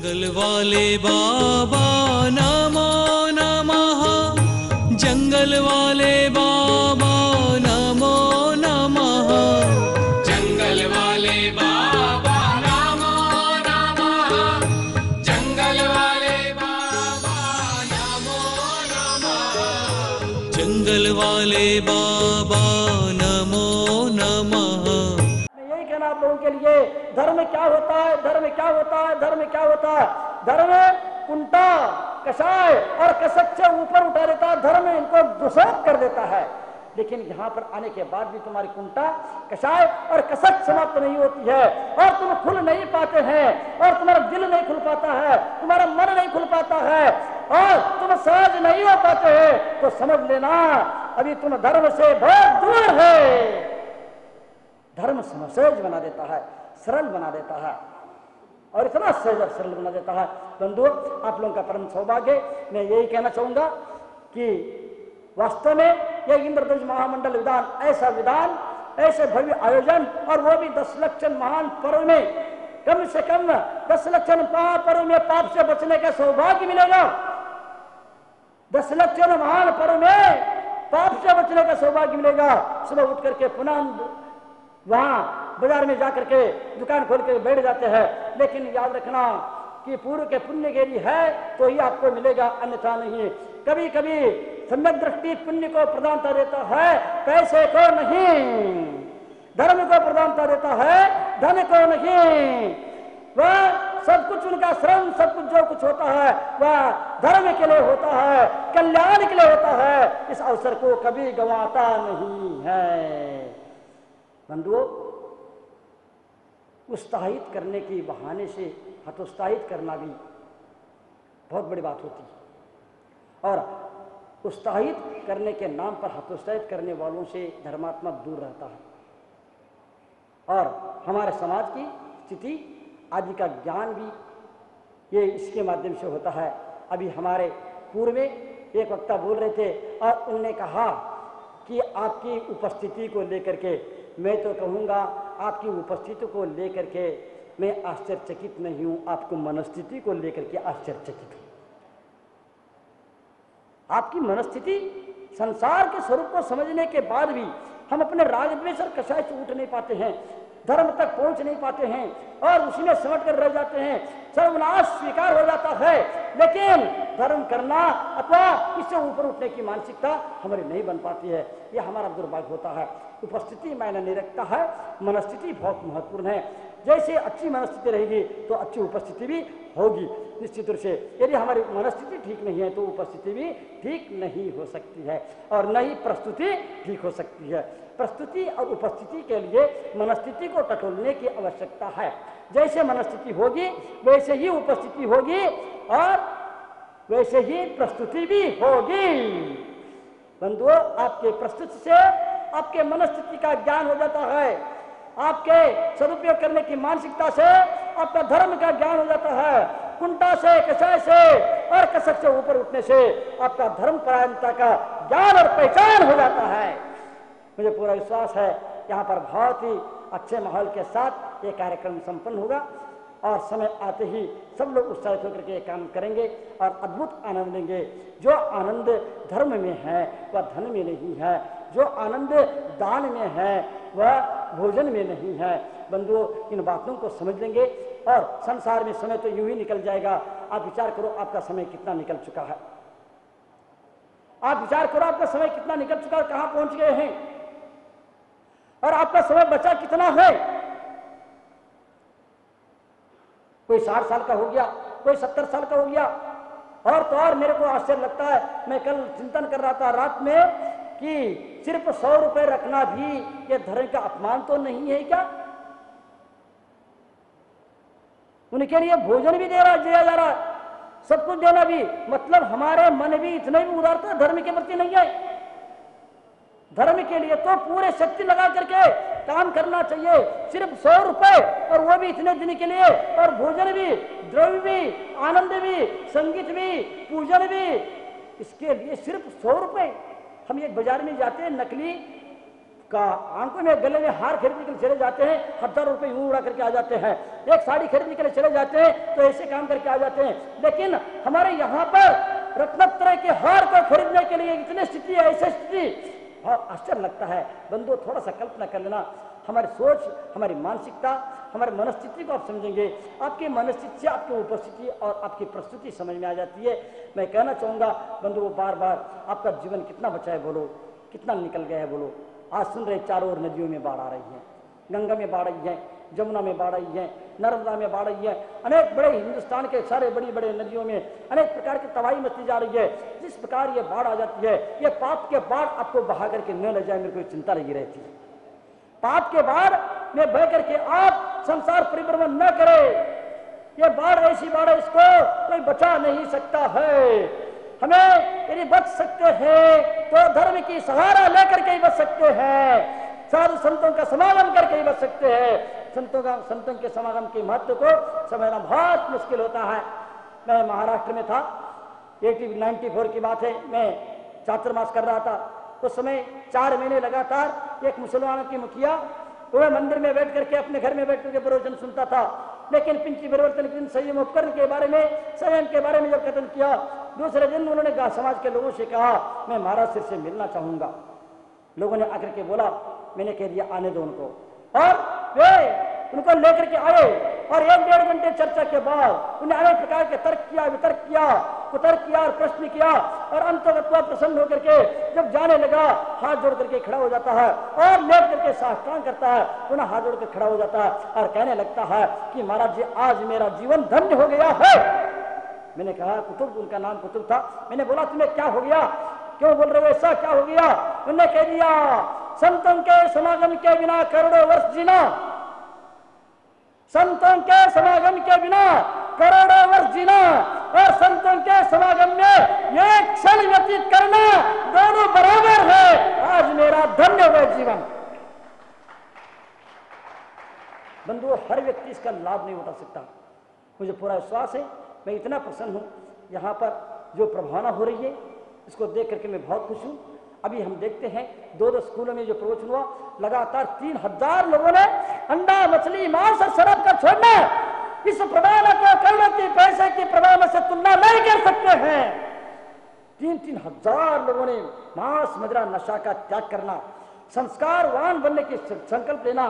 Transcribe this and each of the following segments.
जंगल वाले बाबा नमो नमः, जंगल वाले बाबा नमो नमः, जंगल वाले बाबा नमो नमः, जंगल वाले बाबा नमो नमः, जंगल वाले बाबा नमो नमः। मैं यही कहना आप लोगों के लिए, धर्म क्या होता है, धर्म क्या होता है, धर्म क्या होता है। धर्म कुंटा कषाय और कसक से ऊपर उठा देता है, धर्म इनको दुष्ट कर देता है। लेकिन यहाँ पर आने के बाद भी तुम्हारी कुंटा कषाय और कसक समाप्त नहीं होती है और तुम खुल नहीं पाते हैं और तुम्हारा दिल नहीं खुल पाता है, तुम्हारा मन नहीं खुल पाता है और तुम सहज नहीं हो पाते हैं, तो समझ लेना अभी तुम धर्म से बहुत दूर है। धर्म सहज बना देता है, सरल बना देता है और इतना सहज और सरल बना देता है। बंधुओं, आप लोगों का परम सौभाग्य। मैं यही कहना चाहूंगा कि वास्तव में यह इंद्रध्वज महामंडल विधान, ऐसा विधान, ऐसे भव्य आयोजन और वो भी 10 लक्षण महान पर्व में, कम से कम 10 लक्षण महापर्व में पाप से बचने का सौभाग्य मिलेगा। 10 लक्षण महान पर्व में पाप से बचने का सौभाग्य मिलेगा। सुबह उठ करके पुनः वहां बाजार में जाकर के दुकान खोल के बैठ जाते हैं, लेकिन याद रखना कि पूर्व के पुण्य के लिए है तो ही आपको मिलेगा, अन्यथा नहीं। कभी कभी सम्यक दृष्टि पुण्य को प्रधानता देता है, पैसे को नहीं। धर्म को प्रधानता देता है, धन को नहीं। वह सब कुछ उनका श्रम, सब कुछ जो कुछ होता है वह धर्म के लिए होता है, कल्याण के लिए होता है। इस अवसर को कभी गंवाता नहीं है। बंधुओं, उत्साहित करने के बहाने से हतोत्साहित करना भी बहुत बड़ी बात होती है और उत्साहित करने के नाम पर हतोत्साहित करने वालों से धर्मात्मा दूर रहता है। और हमारे समाज की स्थिति आदि का ज्ञान भी ये इसके माध्यम से होता है। अभी हमारे पूर्व में एक वक्ता बोल रहे थे और उन्होंने कहा कि आपकी उपस्थिति को लेकर के, मैं तो कहूँगा आपकी उपस्थिति को लेकर के मैं आश्चर्यचकित नहीं हूँ, आपको मनस्थिति को लेकर के आश्चर्यचकित हूँ। आपकी मनस्थिति, संसार के स्वरूप को समझने के बाद भी हम अपने राग द्वेष और कषाय से उठ नहीं पाते हैं, धर्म तक पहुंच नहीं पाते हैं और उसी में सिमट कर रह जाते हैं। सर्वनाश स्वीकार हो जाता है, लेकिन धर्म करना अथवा इससे ऊपर उठने की मानसिकता हमारी नहीं बन पाती है। यह हमारा दुर्भाग्य होता है। उपस्थिति मायने नहीं रखता है, मनस्थिति बहुत महत्वपूर्ण है। जैसे अच्छी मनस्थिति रहेगी तो अच्छी उपस्थिति भी होगी निश्चित रूप से। यदि हमारी मनस्थिति ठीक नहीं है तो उपस्थिति भी ठीक नहीं हो सकती है और न ही प्रस्तुति ठीक हो सकती है। प्रस्तुति और उपस्थिति के लिए मनस्थिति को टटोलने की आवश्यकता है। जैसे मनस्थिति होगी वैसे ही उपस्थिति होगी और वैसे ही प्रस्तुति भी होगी। बंधुओं, आपके प्रस्तुति से आपके मनस्थिति का ज्ञान हो जाता है, आपके सदुपयोग करने की मानसिकता से आपका धर्म का ज्ञान हो जाता है। कुंटा से, कषाय से और कसक से ऊपर उठने से आपका धर्म परायणता का ज्ञान और पहचान हो जाता है। मुझे पूरा विश्वास है यहाँ पर बहुत ही अच्छे माहौल के साथ ये कार्यक्रम संपन्न होगा और समय आते ही सब लोग उत्साहित होकर के काम करेंगे और अद्भुत आनंद लेंगे। जो आनंद धर्म में है वह धन में नहीं है, जो आनंद दान में है वह भोजन में नहीं है। बंधुओं, इन बातों को समझ लेंगे और संसार में समय तो यूं ही निकल जाएगा। आप विचार करो आपका समय कितना निकल चुका है, आप विचार करो आपका समय कितना निकल चुका है, कहां पहुंच गए हैं और आपका समय बचा कितना है। कोई 60 साल का हो गया, कोई 70 साल का हो गया। और तो और मेरे को आश्चर्य लगता है, मैं कल चिंतन कर रहा था रात में कि सिर्फ 100 रुपए रखना भी ये धर्म का अपमान तो नहीं है क्या? उनके लिए भोजन भी दिया जा रहा है, सब कुछ देना भी, मतलब हमारे मन भी इतने भी उदारता धर्म के प्रति नहीं है। धर्म के लिए तो पूरे शक्ति लगा करके काम करना चाहिए। सिर्फ 100 रुपए और वो भी इतने दिन के लिए, और भोजन भी, द्रव्य भी, आनंद भी, संगीत भी, पूजन भी, इसके लिए सिर्फ 100 रुपए। हम एक बाजार में जाते हैं, नकली का आंखों में गले में हार खरीदने के लिए चले जाते हैं, 1000 रुपये यूं उड़ा करके आ जाते हैं। एक साड़ी खरीदने के लिए चले जाते हैं तो ऐसे काम करके आ जाते हैं। लेकिन हमारे यहाँ पर रत्नत्रय के हार को खरीदने के लिए इतनी स्थिति है, ऐसी स्थिति, और आश्चर्य लगता है। बंधुओं, थोड़ा सा कल्पना कर लेना, हमारी सोच, हमारी मानसिकता, हमारी मनस्थिति को आप समझेंगे, आपकी मनस्थिति से आपकी उपस्थिति और आपकी प्रस्तुति समझ में आ जाती है। मैं कहना चाहूँगा बंधुओं, बार बार आपका जीवन कितना बचा है बोलो, कितना निकल गया है बोलो। आज सुन रहे चारों ओर नदियों में बाढ़ आ रही है, गंगा में बाढ़ आई है, जमुना में बाढ़ आई है, नर्मदा में बाढ़ आई है, अनेक बड़े हिंदुस्तान के सारे बड़ी बड़े नदियों में अनेक प्रकार की तबाही मचती जा रही है। जिस प्रकार ये बाढ़ आ जाती है, ये पाप के बाढ़ आपको बहा करके न ले जाए, मेरे को चिंता लगी रहती है। पाप के बाढ़ में बह करके आप संसार परिभ्रमण न करें। ये बाढ़ ऐसी बाढ़ है, इसको कोई बचा नहीं सकता है। हमें यदि बच सकते हैं तो धर्म की सहारा लेकर के ही बच सकते हैं, साधु संतों का समागम करके ही बच सकते हैं। संतों के समागम के महत्व को समझना बहुत मुश्किल होता है। मैं महाराष्ट्र में था, 94 की बात है, मैं चातुर्मास कर रहा था। उस समय 4 महीने लगातार एक मुसलमानों की मुखिया वह मंदिर में बैठ करके अपने घर में बैठ करके प्रवचन सुनता था। लेकिन पिंची परिवर्तन के दिन संयम उपकरण के बारे में, संयम के बारे में जब कथन किया, दूसरे दिन उन्होंने समाज के लोगों से कहा मैं महाराज सिर से मिलना चाहूंगा। लोगों ने आकर के बोला, मैंने कह दिया आने दो उनको, और वे उनको लेकर के आए और 1-1.5 घंटे चर्चा के बाद उन्हें अनेक प्रकार के तर्क किया, वितर्क किया, कुतर्क किया और प्रश्न किया, और अंततः प्रसन्न होकर के जब जाने लगा हाथ जोड़ करके खड़ा हो जाता है और लेट करके साष्टांग करता है, पुनः हाथ जोड़ कर खड़ा हो जाता है और कहने लगता है कि महाराज जी आज मेरा जीवन धन्य हो गया है। मैंने कहा कुतुब, उनका नाम कुतुब था। मैंने बोला तुम्हें क्या हो गया, क्यों बोल रहे हो ऐसा, क्या हो गया? उन्होंने कह दिया संतों के समागम के बिना करोड़ों वर्ष जीना, संतों के समागम के बिना करोड़ों वर्ष जीना और संतों के समागम में एक क्षण व्यतीत करना दोनों बराबर है। आज मेरा धन्य हुआ जीवन। बंधुओं, हर व्यक्ति इसका लाभ नहीं उठा सकता। मुझे पूरा विश्वास है, मैं इतना प्रसन्न हूं, यहाँ पर जो प्रभावना हो रही है इसको देख करके मैं बहुत खुश हूं। अभी हम देखते हैं 2 स्कूलों में जो प्रवचन हुआ, लगातार 3000 लोगों ने अंडा, मछली, मांस और शराब का छोड़ना, इस प्रधान को करोड़ों के पैसे की प्रधान से तुलना नहीं कर सकते हैं। 3-3 हजार लोगों ने मांस, मदिरा, नशा का त्याग करना, संस्कारवान बनने की संकल्प लेना,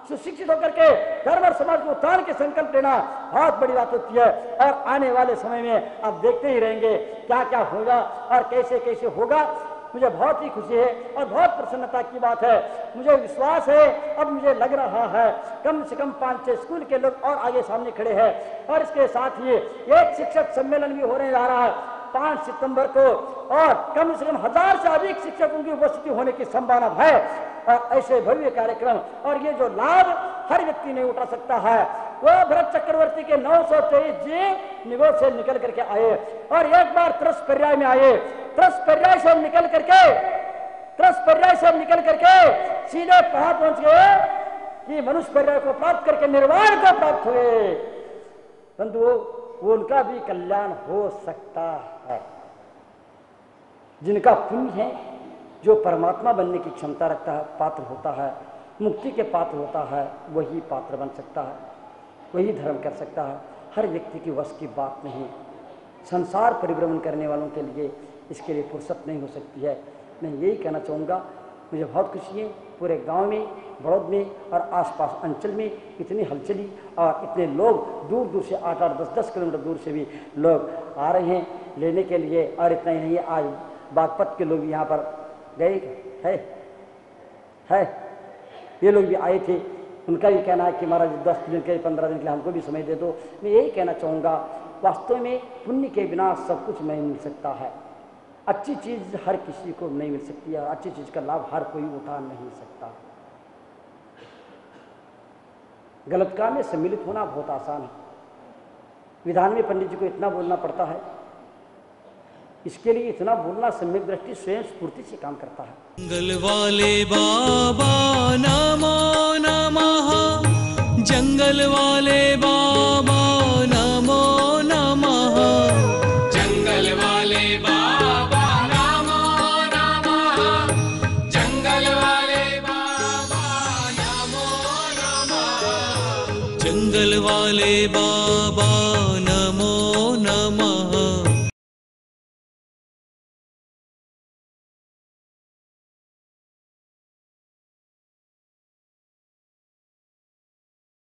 सुशिक्षित होकर के धर्म और समाज को उत्थान के संकल्प लेना बहुत बड़ी बात होती है। और आने वाले समय में आप देखते ही रहेंगे क्या क्या होगा और कैसे कैसे होगा। मुझे बहुत ही खुशी है और बहुत प्रसन्नता की बात है। मुझे विश्वास है, अब मुझे लग रहा है कम से कम 5-6 स्कूल के लोग और आगे सामने खड़े हैं। और इसके साथ ही एक शिक्षक सम्मेलन भी होने जा रहा है 5 सितंबर को, और कम से कम 1000 से अधिक शिक्षकों की उपस्थिति होने की संभावना है। और ऐसे भव्य कार्यक्रम और ये जो लाभ हर व्यक्ति नहीं उठा सकता है, वो भरत चक्रवर्ती के 923 जी निगोद से निकल करके आए और एक बार त्रस पर्याय में आए। त्रस पर्याय से निकल करके सीधे कहां पहुंच गए कि मनुष्य पर्याय को प्राप्त करके निर्वाण को प्राप्त हुए। बंधुओं, वो उनका भी कल्याण हो सकता है। जिनका पुण्य है, जो परमात्मा बनने की क्षमता रखता है, पात्र होता है, मुक्ति के पात्र होता है, वही पात्र बन सकता है, वही धर्म कर सकता है। हर व्यक्ति की वश की बात नहीं। संसार परिभ्रमण करने वालों के लिए इसके लिए फुर्सत नहीं हो सकती है। मैं यही कहना चाहूँगा, मुझे बहुत खुशी है पूरे गांव में, बड़ौद में और आसपास अंचल में इतनी हलचली और इतने लोग दूर दूर से 8-8, 10-10 किलोमीटर दूर से भी लोग आ रहे हैं लेने के लिए। और इतना ही नहीं, आज बागपत के लोग यहाँ पर गए है, ये लोग भी आए थे। उनका भी कहना है कि महाराज 10 दिन के 15 दिन के लिए हमको भी समय दे दो। मैं यही कहना चाहूँगा, वास्तव में पुण्य के बिना सब कुछ नहीं मिल सकता है। अच्छी चीज़ हर किसी को नहीं मिल सकती है, अच्छी चीज़ का लाभ हर कोई उठा नहीं सकता। गलत काम में सम्मिलित होना बहुत आसान है। विधान में पंडित जी को इतना बोलना पड़ता है, इसके लिए इतना बोलना सम्यक दृष्टि स्वयं स्फूर्ति से काम करता है। जंगल वाले बाबा नमो नमः, जंगल वाले बाबा